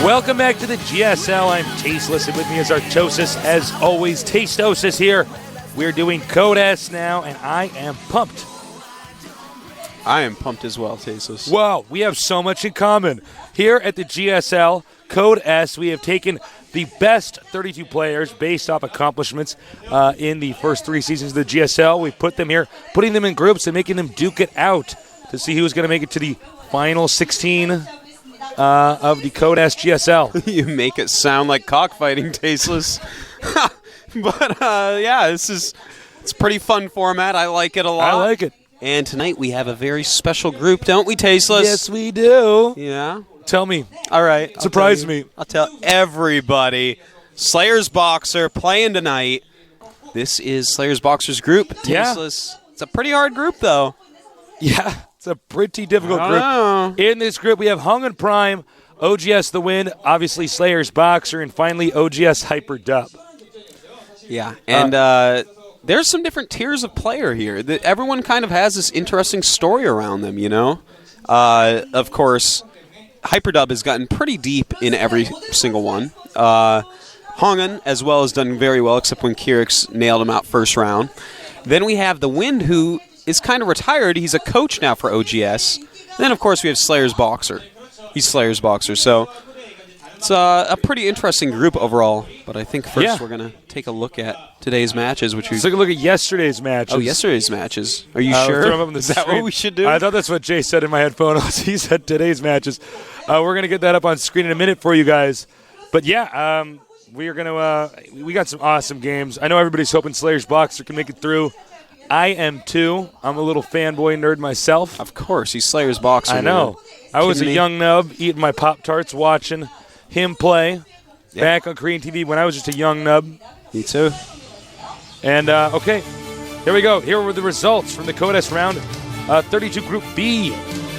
Welcome back to the GSL. I'm Tasteless, and with me is Artosis. As always, Tastosis here. We're doing Code S now, and I am pumped. I am pumped as well, Tasteless. Wow, we have so much in common. Here at the GSL, Code S, we have taken the best 32 players based off accomplishments in the first 3 seasons of the GSL. We put them here, putting them in groups and making them duke it out to see who's going to make it to the final 16 of the Code S GSL. You make it sound like cockfighting, Tasteless. But, yeah, it's a pretty fun format. I like it a lot. I like it. And tonight we have a very special group, don't we, Tasteless? Yes, we do. Yeah? Tell me. All right. Surprise me. I'll tell everybody. Slayer's Boxer playing tonight. This is Slayer's Boxer's group. Tasteless. Yeah. It's a pretty hard group, though. Yeah, it's a pretty difficult group. In this group, we have HongUn Prime, OGS TheWind, obviously Slayer's Boxer, and finally OGS Hyperdub. Yeah, and there's some different tiers of player here. Everyone kind of has this interesting story around them, you know? Of course, Hyperdub has gotten pretty deep in every single one. HongUn, as well, has done very well, except when Kyrix nailed him out first round. Then we have TheWind, who is kind of retired. He's a coach now for OGS. Then, of course, we have Slayer's Boxer. He's Slayer's Boxer, so it's a pretty interesting group overall. But I think first we're going to take a look at today's matches. Let's take a look at yesterday's matches. Oh, yesterday's matches. Are you sure? Throw them up on the Is that screen. what we should do? I thought that's what Jay said in my headphones. He said today's matches. We're going to get that up on screen in a minute for you guys. But yeah, we are going to. We got some awesome games. I know everybody's hoping Slayer's Boxer can make it through. I am too. I'm a little fanboy nerd myself. Of course, he's Slayer's Boxer. I know. I was a young nub eating my Pop-Tarts, watching him play back on Korean TV when I was just a young nub. Me too. And, okay, here we go. Here were the results from the Code S round 32 Group B.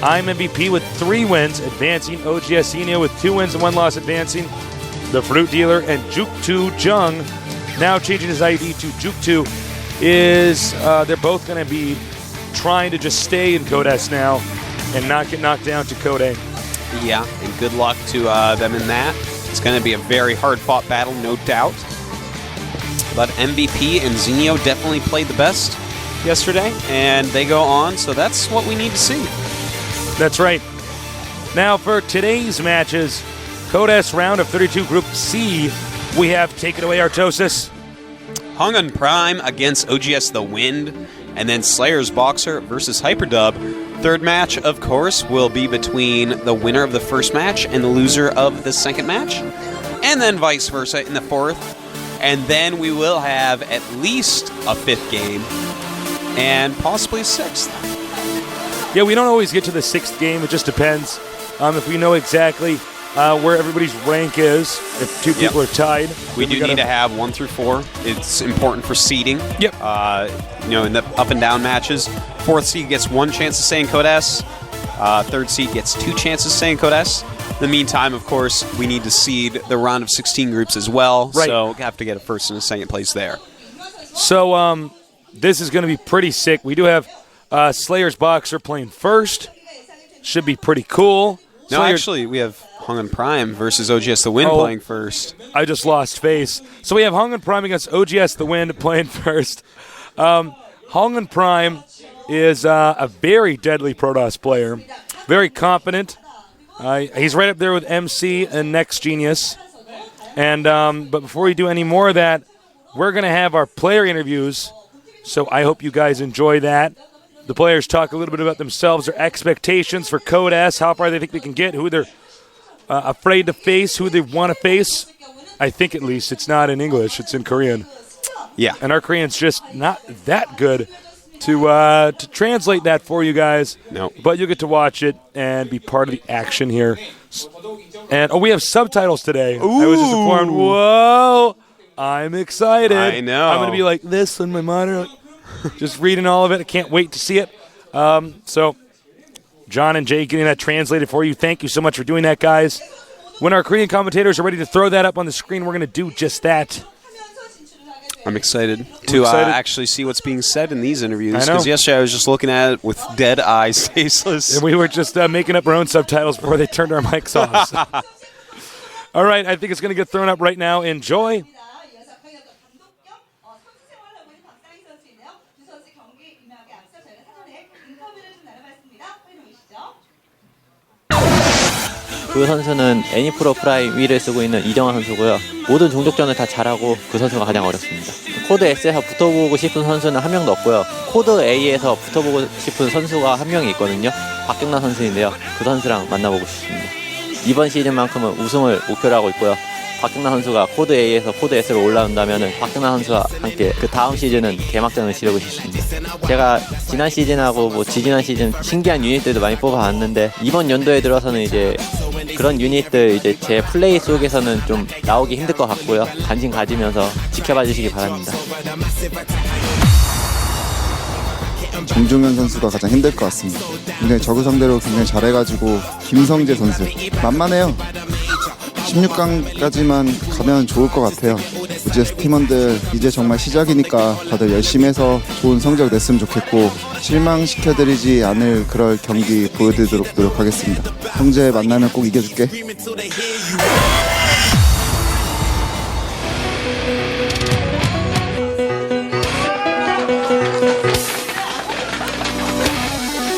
I'm MVP with 3 wins, advancing. OGS Enio with 2 wins and 1 loss, advancing. The Fruit Dealer and Juke2 Jung, now changing his ID to Juke2, is they're both going to be trying to just stay in Code S now and not get knocked down to Code A. Yeah, and good luck to them in that. It's going to be a very hard-fought battle, no doubt. But MVP and Zenio definitely played the best yesterday, and they go on, so that's what we need to see. That's right. Now for today's matches, Code S round of 32 Group C, we have Take It Away, Artosis. HongUn Prime against OGS TheWind, and then Slayer's Boxer versus Hyperdub. Third match, of course, will be between the winner of the first match and the loser of the second match, and then vice versa in the fourth. And then we will have at least a 5th game, and possibly a 6th. Yeah, we don't always get to the 6th game. It just depends if we know exactly where everybody's rank is. If 2 people are tied, we do need to have 1 through 4. It's important for seeding. Yep. In the up and down matches, 4th seed gets 1 chance to stay in Code S. 3rd seed gets 2 chances to stay in Code S. In the meantime, of course, we need to seed the round of 16 groups as well. Right. So we have to get a 1st and a 2nd place there. So this is going to be pretty sick. We do have Slayer's Boxer playing first. Should be pretty cool. No, actually, we have HongUn Prime versus OGS TheWind playing first. I just lost face. So we have HongUn Prime against OGS TheWind playing first. HongUn Prime is a very deadly Protoss player. Very confident. He's right up there with MC and Next Genius. And but before we do any more of that, we're going to have our player interviews. So I hope you guys enjoy that. The players talk a little bit about themselves, their expectations for Code S, how far they think they can get, who they're afraid to face, who they want to face. I think at least it's not in English, it's in Korean. Yeah. And our Korean's just not that good to translate that for you guys. No. But you'll get to watch it and be part of the action here. And we have subtitles today. Ooh. I was just informed. Whoa! I'm excited. I know. I'm going to be like this on my monitor, just reading all of it. I can't wait to see it. So John and Jay getting that translated for you. Thank you so much for doing that, guys. When our Korean commentators are ready to throw that up on the screen, we're going to do just that. I'm excited to actually see what's being said in these interviews. I know. Because yesterday I was just looking at it with dead eyes, tasteless. And we were just making up our own subtitles before they turned our mics off. So. All right, I think it's going to get thrown up right now. Enjoy. 이어서 강력한 감독 겸 선수 생활을 하고 있는 박상희 선수인데요. 두 선수 경기 임하기 앞서 저희가 사전에 인터뷰를 좀 나눠봤습니다. 확인해 보시죠. 그 선수는 애니프로 프라임 위를 쓰고 있는 이정환 선수고요. 모든 종족전을 다 잘하고 그 선수가 가장 어렵습니다. 코드 S에서 붙어보고 싶은 선수는 한 명도 없고요. 코드 A에서 붙어보고 싶은 선수가 한 명이 있거든요. 박경남 선수인데요. 그 선수랑 만나보고 싶습니다. 이번 시즌만큼은 우승을 목표로 하고 있고요. 박경남 선수가 코드 A에서 코드 S로 올라온다면 박경남 선수와 함께 그 다음 시즌은 개막전을 치르고 싶습니다. 제가 지난 시즌하고 뭐 지지난 시즌 신기한 유닛들도 많이 뽑아왔는데 이번 연도에 들어서는 이제 그런 유닛들 이제 제 플레이 속에서는 좀 나오기 힘들 것 같고요. 관심 가지면서 지켜봐 주시기 바랍니다. 정종현 선수가 가장 힘들 것 같습니다. 굉장히 저그 상대로 굉장히 잘해가지고 김성재 선수 만만해요. 16강까지만 가면 좋을 것 같아요. OGS 팀원들 이제 정말 시작이니까 다들 열심히 해서 좋은 성적 냈으면 좋겠고 실망시켜드리지 않을 그럴 경기 보여드리도록 노력하겠습니다. 형제 만나면 꼭 이겨줄게.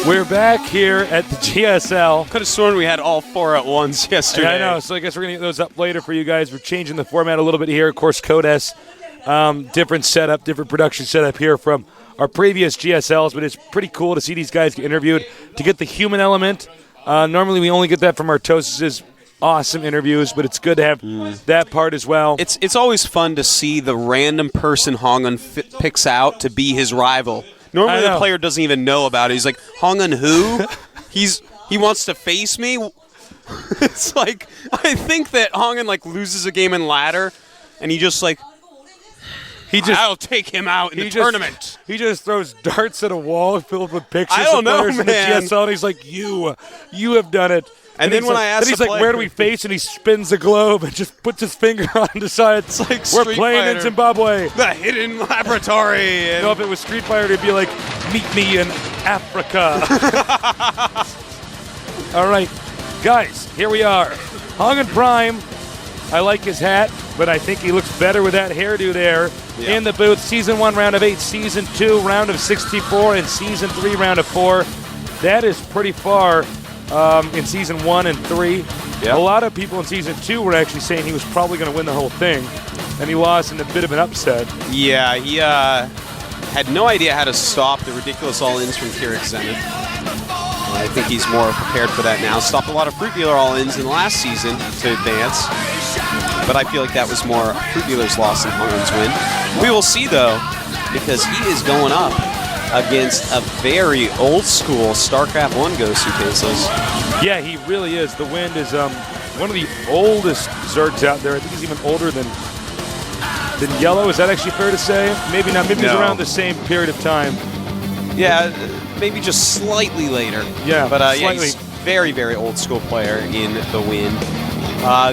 We're back here at the GSL. Could have sworn we had all four at once yesterday. Yeah, I know. So I guess we're going to get those up later for you guys. We're changing the format a little bit here. Of course, Code S, different setup, different production setup here from our previous GSLs, but it's pretty cool to see these guys get interviewed, to get the human element. Normally we only get that from our Artos's awesome interviews, but it's good to have that part as well. It's always fun to see the random person HongUn picks out to be his rival. Normally the player doesn't even know about it. He's like, HongUn who? He wants to face me? It's like, I think that HongUn like loses a game in ladder, and he just like, I'll take him out in the tournament. He just throws darts at a wall filled with pictures I don't of players know, in the man. GSL, and he's like, you have done it. And then when like, I asked then he's the like, where do player- we face? And he spins the globe and just puts his finger on the side. It's like we're Street playing in Fighter. Zimbabwe. The hidden laboratory. You know, if it was Street Fighter, it'd be like, meet me in Africa. All right, guys, here we are. HongUn Prime. I like his hat, but I think he looks better with that hairdo there. Yeah. In the booth, Season 1, Round of 8, Season 2, Round of 64, and Season 3, Round of 4. That is pretty far in Season 1 and 3. Yeah. A lot of people in Season 2 were actually saying he was probably going to win the whole thing, and he lost in a bit of an upset. Yeah, he had no idea how to stop the ridiculous all-ins from Keurig Zenith. I think he's more prepared for that now. Stopped a lot of Fruit Dealer all-ins in last season to advance, but I feel like that was more Fruit Dealer's loss than HongUn's win. We will see, though, because he is going up against a very old-school StarCraft 1 Ghost who faces. Yeah, he really is. The Wind is one of the oldest Zergs out there. I think he's even older than Yellow. Is that actually fair to say? Maybe not. Maybe he's No. around the same period of time. Yeah, maybe just slightly later. Yeah, but yeah, slightly. he's very, very old school player in The Wind.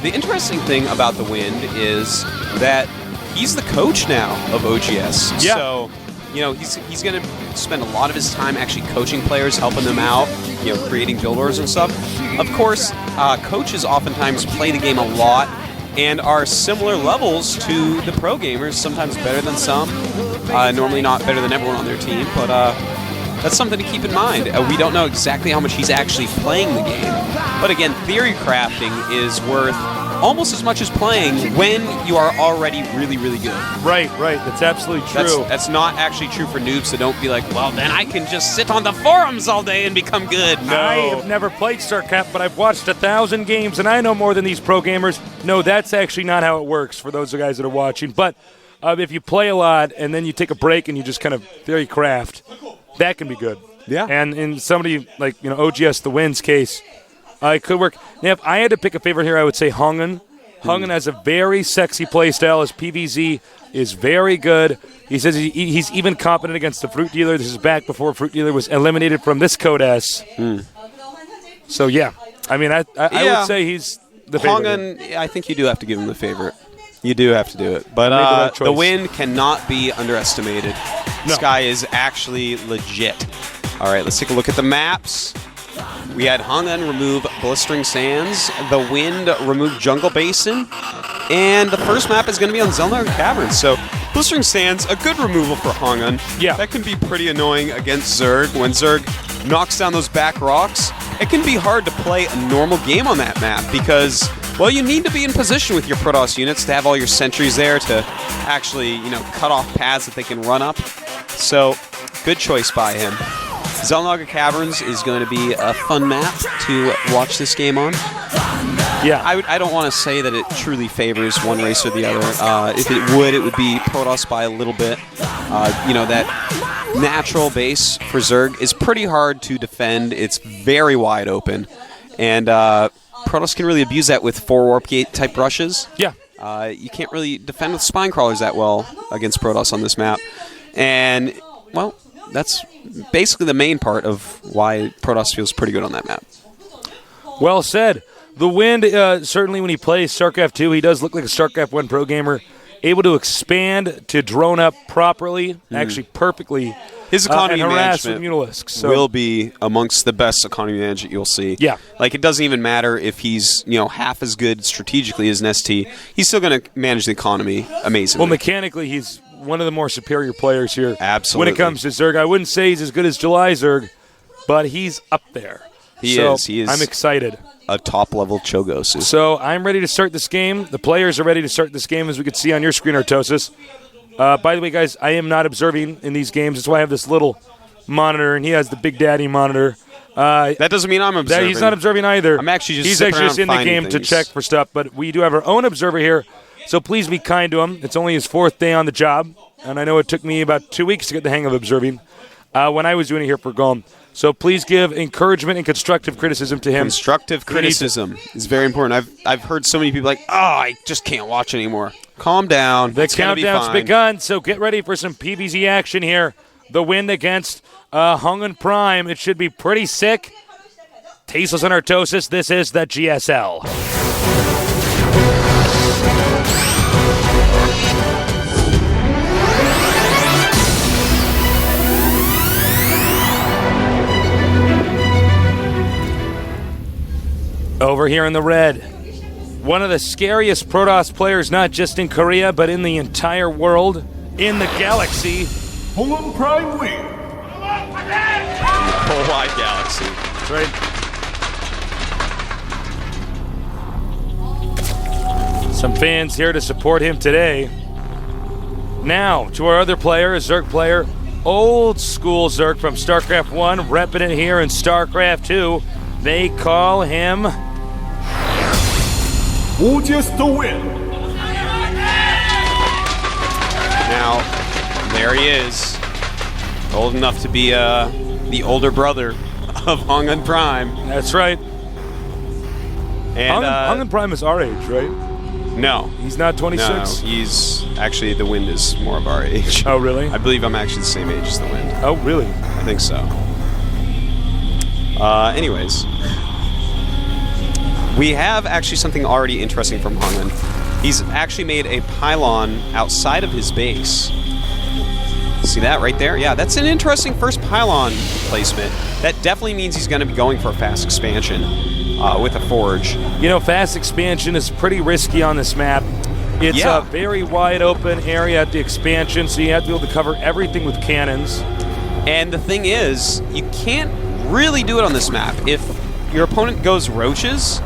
The interesting thing about The Wind is that he's the coach now of OGS. Yeah. So, you know, he's going to spend a lot of his time actually coaching players, helping them out, you know, creating build orders and stuff. Of course, coaches oftentimes play the game a lot and are similar levels to the pro gamers, sometimes better than some, normally not better than everyone on their team, but that's something to keep in mind. We don't know exactly how much he's actually playing the game, but again, theory crafting is worth almost as much as playing when you are already really, really good. Right. That's absolutely true. That's not actually true for noobs, so don't be like, well, then I can just sit on the forums all day and become good. No. I have never played StarCraft, but I've watched 1,000 games, and I know more than these pro gamers. No, that's actually not how it works for those guys that are watching. But if you play a lot and then you take a break and you just kind of theory craft, that can be good. Yeah. And in somebody like OGS The Wind's case, it could work. Now, if I had to pick a favorite here, I would say HongUn. HongUn has a very sexy play style. His PVZ is very good. He says he's even competent against the Fruit Dealer. This is back before Fruit Dealer was eliminated from this Code S. So, yeah. I mean, I would say he's the favorite. HongUn, I think you do have to give him the favorite. You do have to do it. But Made the right The choice. Wind cannot be underestimated. This No. guy is actually legit. All right, let's take a look at the maps. We had HongUn remove Blistering Sands, TheWind remove Jungle Basin, and the first map is going to be on Zelnaga Caverns. So Blistering Sands, a good removal for HongUn. Yeah. That can be pretty annoying against Zerg. When Zerg knocks down those back rocks, it can be hard to play a normal game on that map because, well, you need to be in position with your Protoss units to have all your sentries there to actually, cut off paths that they can run up. So, good choice by him. Zelnaga Caverns is going to be a fun map to watch this game on. Yeah. I don't want to say that it truly favors one race or the other. If it would be Protoss by a little bit. That natural base for Zerg is pretty hard to defend. It's very wide open. And Protoss can really abuse that with 4 Warp Gate type rushes. Yeah. You can't really defend with Spine Crawlers that well against Protoss on this map. And, well, that's basically the main part of why Protoss feels pretty good on that map. Well said. TheWind, certainly when he plays StarCraft 2, he does look like a StarCraft 1 pro gamer, able to expand to drone up properly, actually perfectly, His economy and harass with management Mutalisks. So, will be amongst the best economy management you'll see. Yeah. Like, it doesn't even matter if he's, half as good strategically as an ST. He's still going to manage the economy amazingly. well, mechanically, he's one of the more superior players here. Absolutely. When it comes to Zerg. I wouldn't say he's as good as July Zerg, but he's up there. He is. I'm excited. A top-level Cho'Gath. So I'm ready to start this game. The players are ready to start this game, as we can see on your screen, Artosis. By the way, guys, I am not observing in these games. That's why I have this little monitor, and he has the Big Daddy monitor. That doesn't mean I'm observing. He's not observing either. I'm actually just He's sitting actually just around in the game finding to things. check for stuff, but we do have our own observer here, so please be kind to him. It's only his 4th day on the job, and I know it took me about 2 weeks to get the hang of observing when I was doing it here for Golem. So please give encouragement and constructive criticism to him. Constructive criticism is very important. I've heard so many people like, I just can't watch anymore. Calm down. The It's gonna be countdown's fine. begun, so get ready for some PvZ action here. TheWind against HongUn Prime. It should be pretty sick. Tasteless and Artosis, this is the GSL. Over here in the red, one of the scariest Protoss players, not just in Korea, but in the entire world, in the galaxy. HongUn Prime win. Whole wide galaxy. That's right. Some fans here to support him today. Now, to our other player, a Zerg player, old school Zerg from StarCraft 1, repping it here in StarCraft 2. They call him OGS TheWind. Now, there he is. Old enough to be the older brother of HongUn Prime. That's right. And HongUn Prime is our age, right? no. He's not 26? No, he's actually, TheWind is more of our age. Oh, really? I believe I'm actually the same age as TheWind. Oh, really? I think so. Anyways. We have actually something already interesting from HongUn. He's actually made a pylon outside of his base. See that right there? Yeah, that's an interesting first pylon placement. That definitely means he's going to be going for a fast expansion with a forge. Fast expansion is pretty risky on this map. It's Yeah. a very wide open area at the expansion, so you have to be able to cover everything with cannons. And the thing is, you can't really do it on this map. If your opponent goes roaches,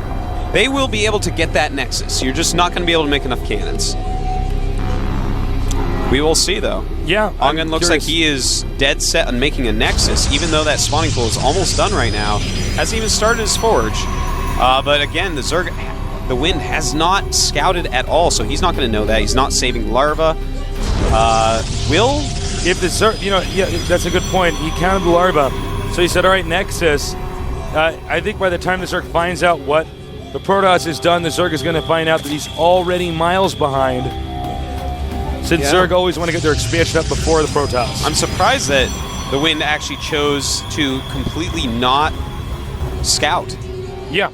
they will be able to get that nexus. You're just not going to be able to make enough cannons. We will see, though. Yeah. HongUn looks like he is dead set on making a nexus, even though that spawning pool is almost done right now. Hasn't even started his forge. But again, TheWind has not scouted at all, so he's not going to know that. He's not saving larva. If the Zerg, that's a good point. He counted the larva. So he said, all right, Nexus. I think by the time the Zerg finds out what the Protoss has done, the Zerg is going to find out that he's already miles behind. Since Zerg always want to get their expansion up before the Protoss. I'm surprised that TheWind actually chose to completely not scout. Yeah.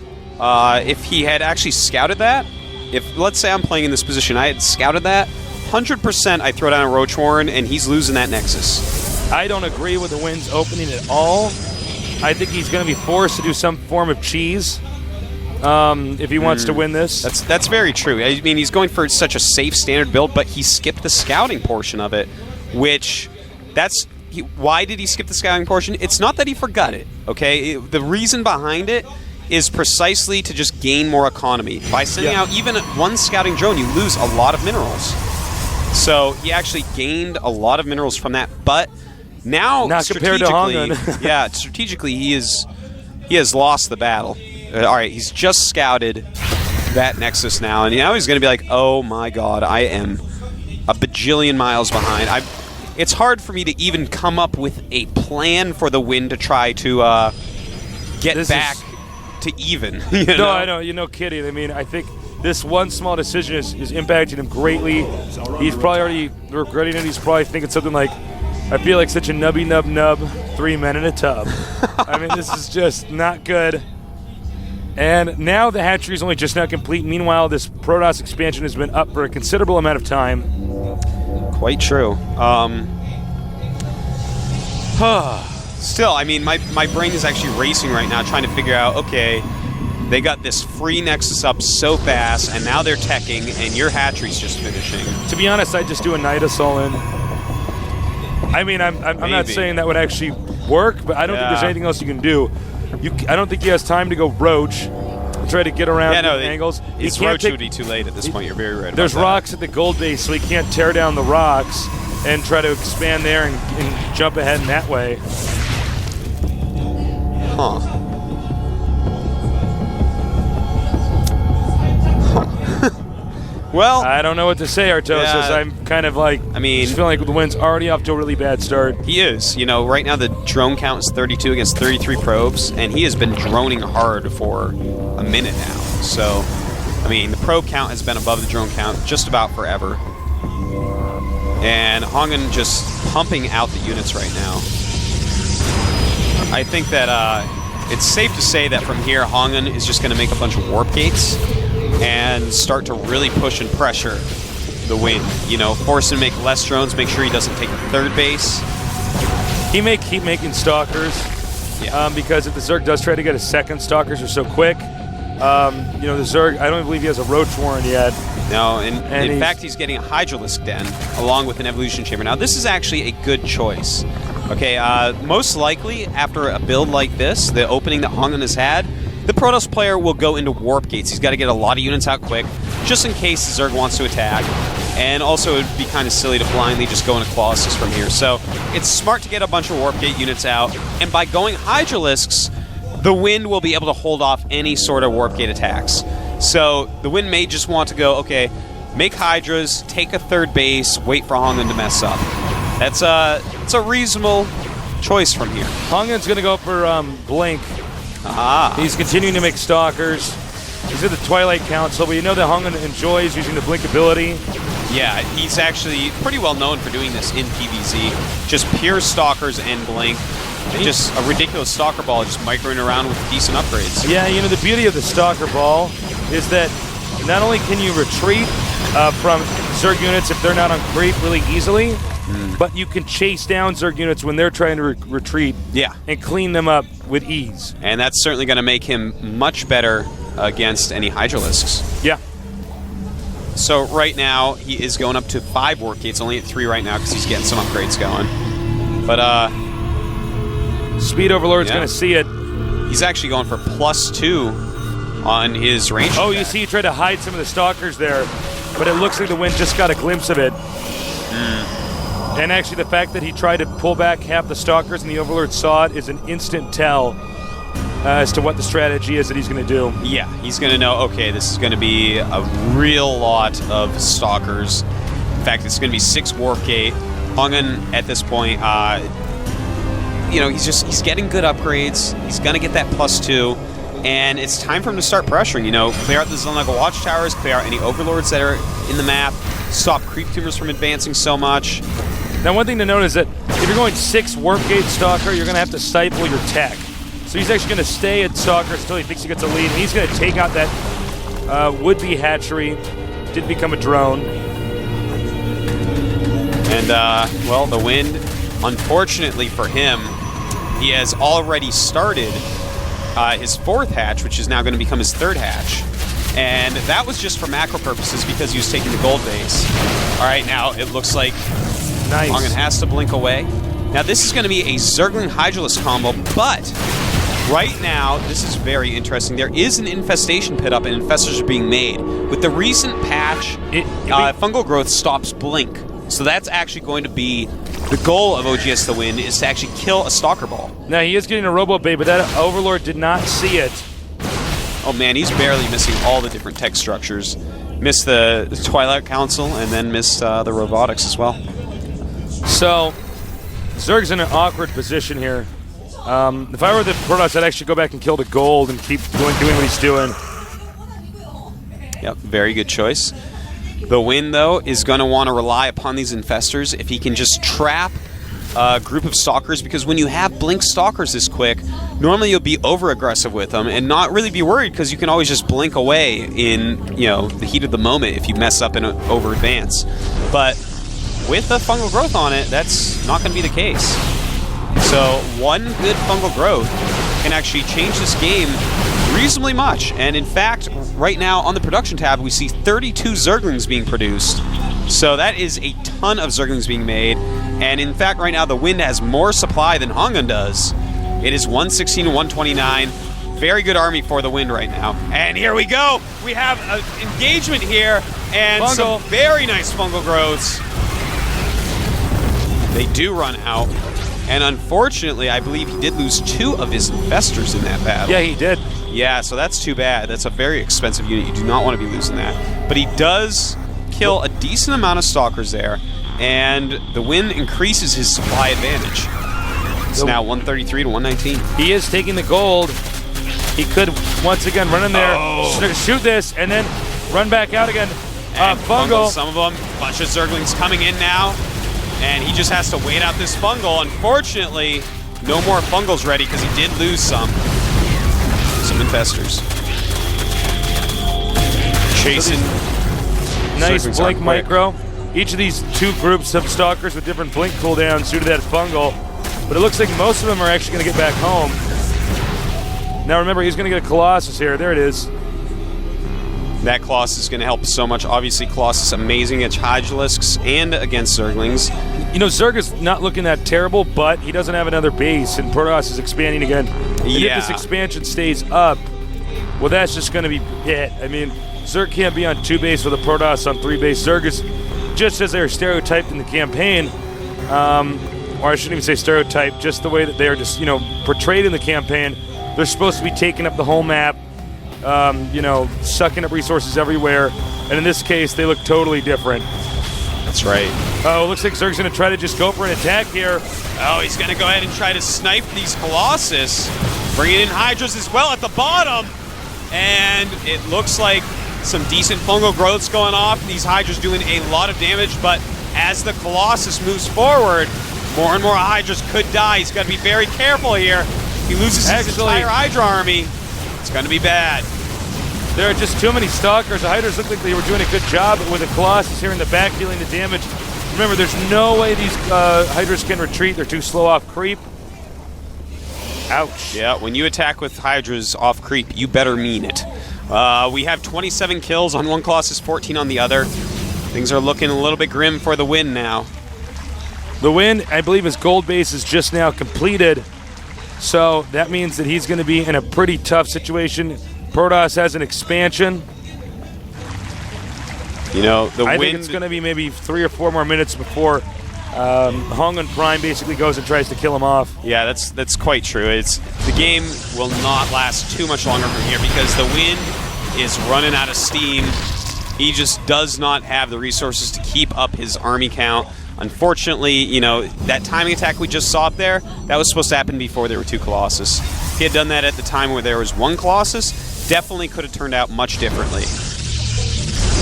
If he had actually scouted that, if, let's say I'm playing in this position, I had scouted that, 100% I throw down a Roach Warren and he's losing that Nexus. I don't agree with the Wind's opening at all. I think he's going to be forced to do some form of cheese if he wants to win this. That's very true. I mean, he's going for such a safe standard build, but he skipped the scouting portion of it, which why did he skip the scouting portion? It's not that he forgot it, okay? The reason behind it is precisely to just gain more economy. By sending out even one scouting drone, you lose a lot of minerals. So he actually gained a lot of minerals from that, but now not compared to HongUn. yeah, strategically he has lost the battle. All right, he's just scouted that Nexus now, and now he's going to be like, oh my god, I am a bajillion miles behind. It's hard for me to even come up with a plan for the Wind to try to get back to even. No, I know. You're no kidding. I mean, I think this one small decision is impacting him greatly. He's probably already regretting it. He's probably thinking something like, I feel like such a nubby nub, 3 men in a tub. I mean, this is just not good. And now the hatchery is only just now complete. Meanwhile, this Protoss expansion has been up for a considerable amount of time. Quite true. Still, I mean, my brain is actually racing right now, trying to figure out, okay, they got this free Nexus up so fast, and now they're teching, and your hatchery's just finishing. To be honest, I'd just do a Nidus all in. I mean, I'm not saying that would actually work, but I don't think there's anything else you can do. I don't think he has time to go Roach and try to get around angles. His Roach would be too late at this point. You're very right. There's rocks at the gold base, so he can't tear down the rocks and try to expand there and jump ahead in that way. Huh. Well, I don't know what to say, Artosis. Yeah, I'm kind of like, just feeling like the Wind's already off to a really bad start. He is. You know, right now the drone count is 32 against 33 probes, and he has been droning hard for a minute now. So, I mean, the probe count has been above the drone count just about forever. And HongUn just pumping out the units right now. I think that it's safe to say that from here, HongUn is just going to make a bunch of warp gates and start to really push and pressure the Wind. You know, force him to make less drones, make sure he doesn't take the third base. He may keep making Stalkers, because if the Zerg does try to get a second, Stalkers are so quick. You know, the Zerg, I don't believe he has a Roach Warren yet. No, and in fact, he's getting a Hydralisk Den along with an Evolution Chamber. Now, this is actually a good choice. Okay, most likely, after a build like this, the opening that HongUn has had, the Protoss player will go into Warp Gates. He's got to get a lot of units out quick, just in case the Zerg wants to attack. And also, it would be kind of silly to blindly just go into Colossus from here. So, it's smart to get a bunch of Warp Gate units out, and by going Hydralisks, the Wind will be able to hold off any sort of Warp Gate attacks. So, the Wind may just want to go, okay, make Hydras, take a third base, wait for HongUn to mess up. It's a reasonable choice from here. HongUn's going to go for Blink. He's continuing to make Stalkers. He's at the Twilight Council, but you know that HongUn enjoys using the Blink ability. Yeah, he's actually pretty well known for doing this in PvZ. Just pure Stalkers and Blink. And just a ridiculous Stalker Ball just microing around with decent upgrades. Yeah, you know, the beauty of the Stalker Ball is that not only can you retreat from Zerg units if they're not on creep really easily, but you can chase down Zerg units when they're trying to retreat and clean them up with ease. And that's certainly going to make him much better against any Hydralisks. Yeah. So right now, he is going up to 5 Warp Gates, only at 3 right now because he's getting some upgrades going. But, Speed Overlord's going to see it. He's actually going for +2 on his range. Oh, you see, he tried to hide some of the Stalkers there, but it looks like the Wind just got a glimpse of it. And actually, the fact that he tried to pull back half the Stalkers and the Overlord saw it is an instant tell as to what the strategy is that he's going to do. Yeah, he's going to know, okay, this is going to be a real lot of Stalkers. In fact, it's going to be 6 Warp Gate. HongUn, at this point, you know, he's getting good upgrades. He's going to get that +2. And it's time for him to start pressuring, you know, clear out the Zilnaga Watchtowers, clear out any Overlords that are in the map, stop creep tumors from advancing so much. Now, one thing to note is that if you're going 6 Warp Gate Stalker, you're going to have to stifle your tech. So he's actually going to stay at Stalker until he thinks he gets a lead, and he's going to take out that would-be hatchery. Did become a drone. And, well, the Wind, unfortunately for him, he has already started his 4th hatch, which is now going to become his 3rd hatch. And that was just for macro purposes because he was taking the gold base. All right, now it looks like Nice. HongUn has to blink away. Now this is going to be a Zergling Hydralisk combo, but right now, this is very interesting. There is an infestation pit up and infestors are being made. With the recent patch, fungal growth stops blink. So that's actually going to be the goal of OGS TheWind, is to actually kill a Stalker Ball. Now, he is getting a Robo Bait, but that Overlord did not see it. Oh man, he's barely missing all the different tech structures. Missed the Twilight Council and then missed the robotics as well. So, Zerg's in an awkward position here. If I were the Protoss, I'd actually go back and kill the gold and keep doing what he's doing. Yep, very good choice. TheWind, though, is going to want to rely upon these infestors if he can just trap a group of stalkers, because when you have blink stalkers this quick, normally you'll be over-aggressive with them and not really be worried because you can always just blink away in, the heat of the moment if you mess up and over-advance. But with the fungal growth on it, that's not going to be the case. So one good fungal growth can actually change this game reasonably much. And in fact, right now on the production tab, we see 32 Zerglings being produced. So that is a ton of Zerglings being made. And in fact, right now, TheWind has more supply than HongUn does. It is 116 to 129. Very good army for TheWind right now. And here we go. We have an engagement here and some very nice fungal growths. They do run out. And unfortunately, I believe he did lose 2 of his infestors in that battle. Yeah, he did. Yeah, so that's too bad. That's a very expensive unit. You do not want to be losing that. But he does kill a decent amount of stalkers there, and TheWind increases his supply advantage. It's now 133 to 119. He is taking the gold. He could once again run in there, shoot this, and then run back out again. Fungal. Some of them, bunch of Zerglings coming in now, and he just has to wait out this fungal. Unfortunately, no more fungals ready because he did lose some infestors. Chasing. Nice blink micro. Each of these 2 groups of stalkers with different blink cooldowns due to that fungal, but it looks like most of them are actually going to get back home. Now remember, he's going to get a Colossus here. There it is. That Colossus is going to help so much. Obviously, Colossus amazing against Hydralisks and against Zerglings. Zerg is not looking that terrible, but he doesn't have another base, and Protoss is expanding again. And if this expansion stays up, well, that's just going to be it. I mean, Zerg can't be on 2 base with a Protoss on 3 base. Zerg is, just as they're stereotyped in the campaign, or I shouldn't even say stereotyped, just the way that they're just, portrayed in the campaign, they're supposed to be taking up the whole map, sucking up resources everywhere, and in this case, they look totally different. That's right. Oh, looks like Zerg's going to try to just go for an attack here. Oh, he's going to go ahead and try to snipe these Colossus. Bringing in Hydras as well at the bottom. And it looks like some decent fungal growths going off. These Hydras doing a lot of damage, but as the Colossus moves forward, more and more Hydras could die. He's got to be very careful here. He loses his entire Hydra army. It's going to be bad. There are just too many stalkers. The Hydras look like they were doing a good job with the Colossus here in the back dealing the damage. Remember, there's no way these Hydras can retreat. They're too slow off creep. Ouch. Yeah, when you attack with Hydras off creep, you better mean it. We have 27 kills on one Colossus, 14 on the other. Things are looking a little bit grim for TheWind now. TheWind, I believe his gold base is just now completed. So that means that he's going to be in a pretty tough situation. Protoss has an expansion. I think it's going to be maybe 3 or 4 more minutes before HongUn Prime basically goes and tries to kill him off. Yeah, that's quite true. The game will not last too much longer from here because TheWind is running out of steam. He just does not have the resources to keep up his army count. Unfortunately, that timing attack we just saw up there, that was supposed to happen before there were 2 Colossus. If he had done that at the time where there was 1 Colossus, definitely could have turned out much differently.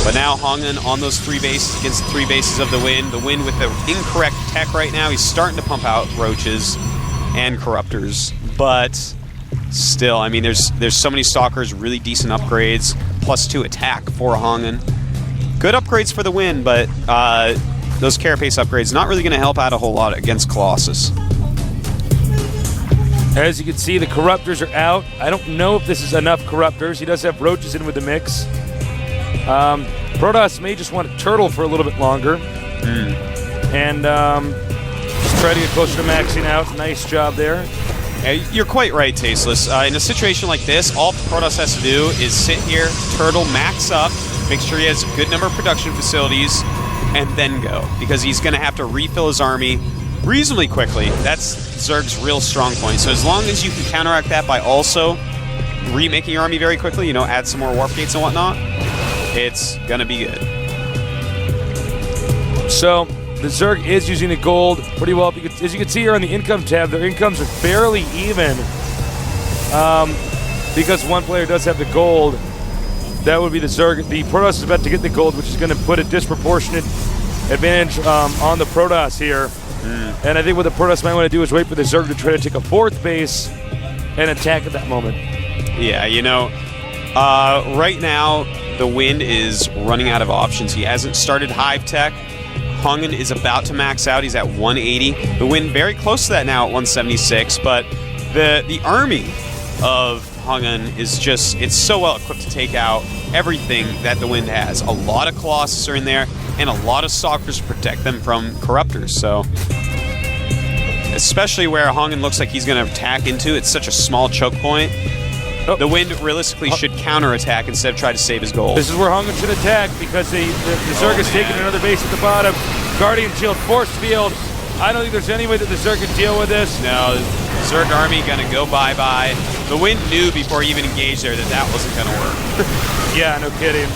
But now HongUn on those 3 bases against the 3 bases of TheWind. TheWind with the incorrect tech right now. He's starting to pump out Roaches and Corruptors. But still, I mean, there's so many Stalkers, really decent upgrades, +2 attack for HongUn. Good upgrades for TheWind, but those Carapace upgrades not really going to help out a whole lot against Colossus. As you can see, the Corruptors are out. I don't know if this is enough Corruptors. He does have Roaches in with the mix. Protoss may just want to turtle for a little bit longer. And just try to get closer to maxing out. Nice job there. Yeah, you're quite right, Tasteless. In a situation like this, all Protoss has to do is sit here, turtle, max up, make sure he has a good number of production facilities, and then go. Because he's going to have to refill his army reasonably quickly. That's Zerg's real strong point. So as long as you can counteract that by also remaking your army very quickly, you know, add some more warp gates and whatnot, it's going to be good. So the Zerg is using the gold pretty well. As you can see here on the income tab, their incomes are fairly even. Because one player does have the gold, that would be the Zerg. The Protoss is about to get the gold, which is going to put a disproportionate advantage on the Protoss here. And I think what the Protoss might want to do is wait for the Zerg to try to take a fourth base and attack at that moment. Yeah, you know, right now, TheWind is running out of options. He hasn't started Hive Tech. HongUn is about to max out. He's at 180. TheWind very close to that now at 176, but the army of HongUn is just, it's so well equipped to take out everything that TheWind has. A lot of Colossus are in there, and a lot of Stalkers to protect them from Corruptors, so especially where HongUn looks like he's going to attack into, it's such a small choke point. TheWind realistically should counterattack instead of try to save his gold. This is where HongUn should attack because the Zerg has taken another base at the bottom. Guardian Shield, Force Field. I don't think there's any way that the Zerg can deal with this. No, the Zerg army going to go bye-bye. TheWind knew before he even engaged there that that wasn't going to work. Yeah, no kidding.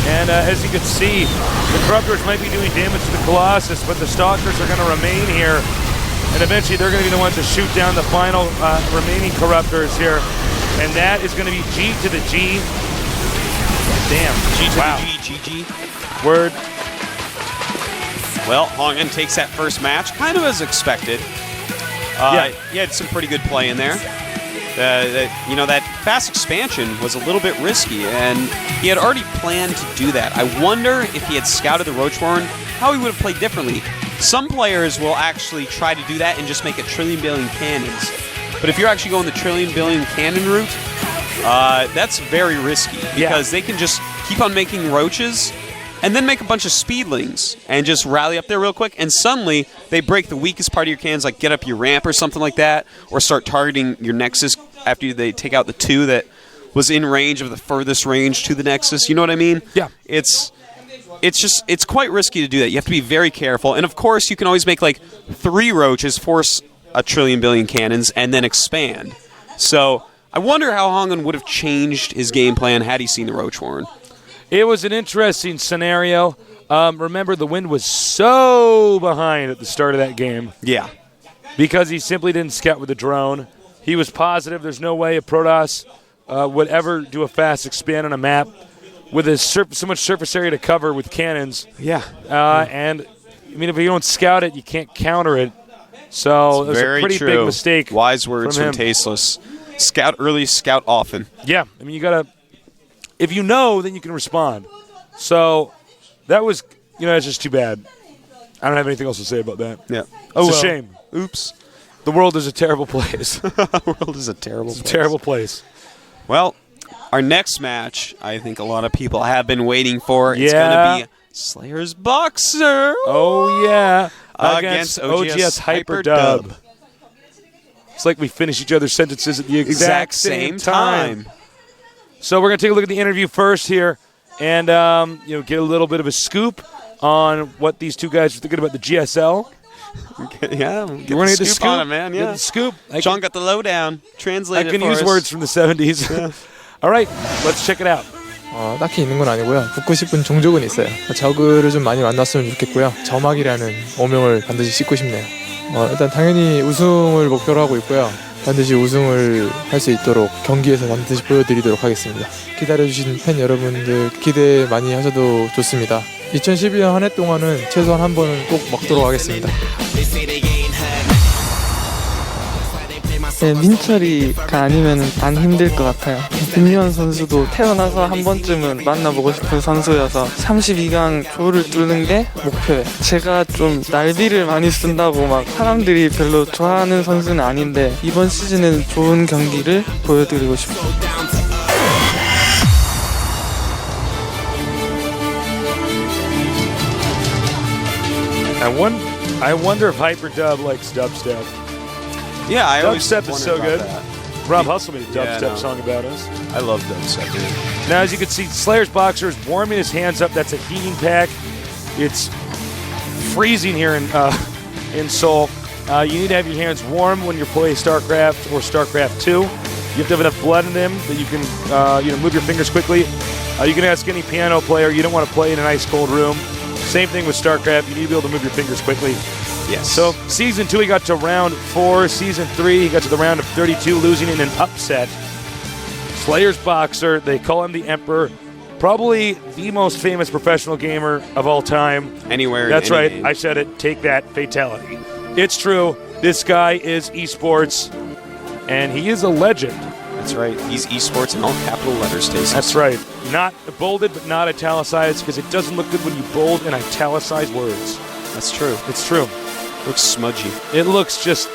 And as you can see, the Corruptors might be doing damage to the Colossus, but the Stalkers are going to remain here. And eventually they're going to be the ones to shoot down the final remaining Corruptors here. And that is going to be G to the G. Damn. G to wow. the G, GG. Word. Well, HongUn takes that first match, kind of as expected. He had some pretty good play in there. You know, that fast expansion was a little bit risky, and he had already planned to do that. I wonder if he had scouted the Roachborn, how he would have played differently. Some players will actually try to do that and just make a trillion billion cannons. But if you're actually going the trillion billion cannon route, that's very risky because they can just keep on making roaches and then make a bunch of speedlings and just rally up there real quick, and suddenly they break the weakest part of your cannons, like get up your ramp or something like that, or start targeting your Nexus after they take out the two that was in range of the furthest range to the Nexus. You know what I mean? Yeah. It's quite risky to do that. You have to be very careful. And of course, you can always make like 3 roaches, force a trillion billion cannons, and then expand. So I wonder how HongUn would have changed his game plan had he seen the Roachborn. It was an interesting scenario. Remember, TheWind was so behind at the start of that game. Yeah. Because he simply didn't scout with the drone. He was positive there's no way a Protoss would ever do a fast expand on a map with so much surface area to cover with cannons. Yeah. And, I mean, if you don't scout it, you can't counter it. So it was a pretty big mistake. Wise words from him. Tasteless. Scout early, scout often. Yeah. I mean, you got to... If you know, then you can respond. So that was, it's just too bad. I don't have anything else to say about that. Yeah. It's a shame. Oops. The world is a terrible place. The world is a terrible place. It's a terrible place. Well, our next match, I think a lot of people have been waiting for. It's going to be Slayer's Boxer. Oh, yeah. Against OGS Hyperdub. It's like we finish each other's sentences at the exact same time. So we're going to take a look at the interview first here and get a little bit of a scoop on what these two guys are thinking about the GSL. Yeah, you want to get the scoop on it, man. Yeah, the scoop. John got the lowdown. Translate. I can use words from the 70s. Yeah. All right, let's check it out. 딱히 있는 건 아니고요. 붙고 싶은 종족은 있어요. 저그를 좀 많이 만났으면 좋겠고요. 점막이라는 오명을 반드시 싣고 싶네요. 일단 당연히 우승을 목표로 하고 있고요. 반드시 우승을 할 수 있도록 경기에서 반드시 보여드리도록 하겠습니다. 기다려주신 팬 여러분들 기대 많이 하셔도 좋습니다. 2012년 한 해 동안은 최소한 한 번은 꼭 먹도록 하겠습니다. 네, 민철이가 아니면 안 힘들 것 같아요. 김유한 선수도 태어나서 한 번쯤은 만나보고 싶은 선수여서 32강 조를 뚫는 게 목표예요. 제가 좀 날비를 많이 쓴다고 막 사람들이 별로 좋아하는 선수는 아닌데 이번 시즌에는 좋은 경기를 보여드리고 싶어요. I wonder if Hyperdub likes dubstep. Yeah, I always Dubstep is so wondered good. about that. Rob Hustle made a Yeah, dubstep no. song about us. I love dubstep, dude. Now, as you can see, Slayer's Boxer is warming his hands up. That's a heating pack. It's freezing here in Seoul. You need to have your hands warm when you're playing StarCraft or StarCraft 2. You have to have enough blood in them that you can move your fingers quickly. You can ask any piano player. You don't want to play in an ice cold room. Same thing with StarCraft. You need to be able to move your fingers quickly. Yes. So Season 2, he got to round 4. Season 3, he got to the round of 32, losing in an upset. Slayer's Boxer, they call him the Emperor. Probably the most famous professional gamer of all time. Anywhere. That's in any right. game. I said it. Take that. Fatality. It's true. This guy is esports, and he is a legend. That's right. He's esports in all capital letters, Stacey. That's right. Not bolded, but not italicized, because it doesn't look good when you bold and italicize words. That's true. It's true. Looks smudgy. It looks just,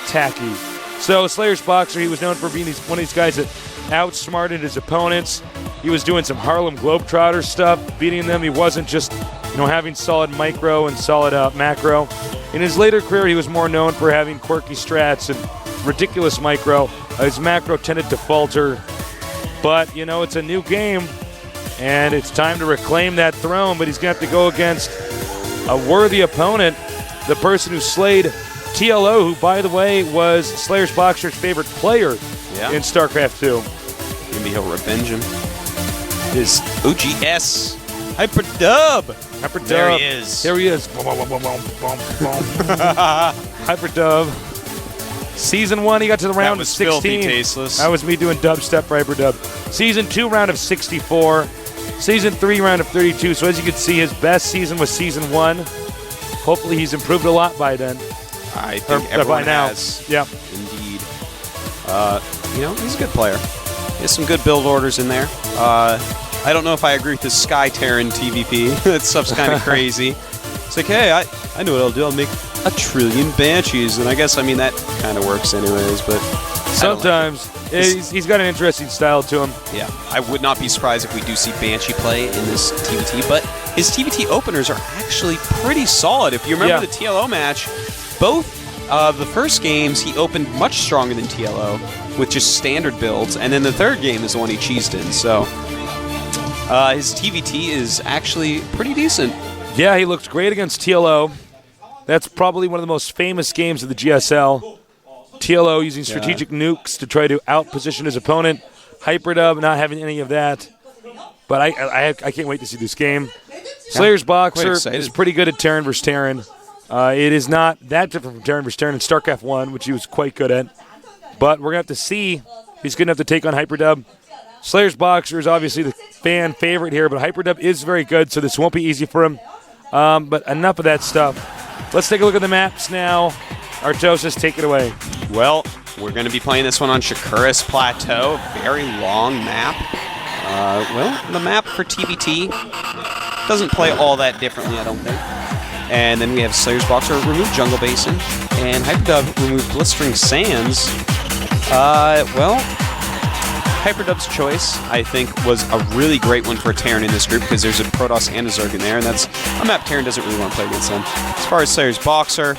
tacky. So Slayer's Boxer, he was known for being one of these guys that outsmarted his opponents. He was doing some Harlem Globetrotter stuff, beating them. He wasn't just, having solid micro and solid macro. In his later career, he was more known for having quirky strats and ridiculous micro. His macro tended to falter. But, it's a new game, and it's time to reclaim that throne. But he's going to have to go against a worthy opponent, the person who slayed TLO, who, by the way, was Slayer's Boxer's favorite player in StarCraft 2. Maybe he'll revenge him. His OGS Hyperdub. Hyperdub. There he is. There he is. Hyperdub. Season 1, he got to the round of 16. Filthy tasteless. That was me doing dubstep for Hyperdub. Season 2, round of 64. Season 3, round of 32. So as you can see, his best season was Season 1. Hopefully he's improved a lot by then. I think everyone by now. has. Yeah. Indeed. He's a good player. He has some good build orders in there. I don't know if I agree with this Sky Terran TVP. That stuff's kind of crazy. It's like, hey, I know what I'll do. I'll make 1 trillion Banshees. And I guess, that kind of works anyways, but Sometimes. He's got an interesting style to him. Yeah. I would not be surprised if we do see Banshee play in this TVT, but his TVT openers are actually pretty solid. If you remember the TLO match, both the first games he opened much stronger than TLO with just standard builds, and then the third game is the one he cheesed in. So his TVT is actually pretty decent. Yeah, he looked great against TLO. That's probably one of the most famous games of the GSL. TLO using strategic nukes to try to outposition his opponent. Hyperdub not having any of that. But I can't wait to see this game. Slayer's Boxer is pretty good at Terran vs. Terran. It is not that different from Terran vs. Terran in StarCraft 1, which he was quite good at. But we're going to have to see if he's good enough to take on Hyperdub. Slayer's Boxer is obviously the fan favorite here, but Hyperdub is very good, so this won't be easy for him. But enough of that stuff. Let's take a look at the maps now. Artosis, take it away. Well, we're going to be playing this one on Shakuras Plateau. Very long map. The map for TBT doesn't play all that differently, I don't think. And then we have Slayer's Boxer remove Jungle Basin, and Hyperdub remove Blistering Sands. Hyperdub's choice, I think, was a really great one for Terran in this group because there's a Protoss and a Zerg in there, and that's a map Terran doesn't really want to play against them. As far as Slayer's Boxer,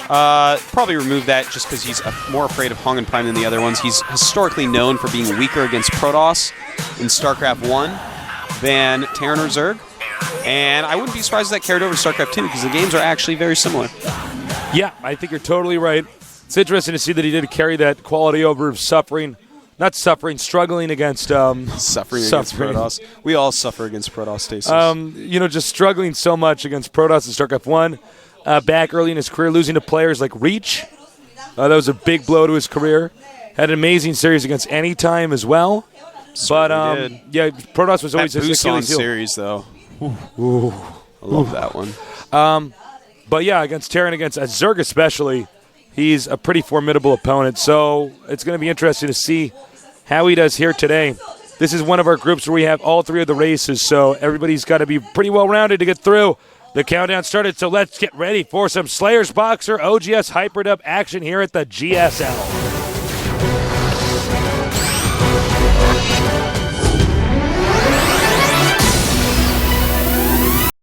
probably remove that just because he's more afraid of HongUn Prime than the other ones. He's historically known for being weaker against Protoss in StarCraft 1 than Terran or Zerg. And I wouldn't be surprised if that carried over to StarCraft 2 because the games are actually very similar. Yeah, I think you're totally right. It's interesting to see that he did carry that quality over of struggling against suffering against Protoss. We all suffer against Protoss, Stasis. Just struggling so much against Protoss in StarCraft 1. Back early in his career, losing to players like Reach. That was a big blow to his career. Had an amazing series against Anytime as well. But Protoss was always his Achilles heel. Series though. I love that one. But yeah, against Terran, against Zerg especially, he's a pretty formidable opponent. So it's going to be interesting to see how he does here today. This is one of our groups where we have all three of the races, so everybody's got to be pretty well-rounded to get through. The countdown started, so let's get ready for some Slayers Boxer OGS Hyperdub action here at the GSL.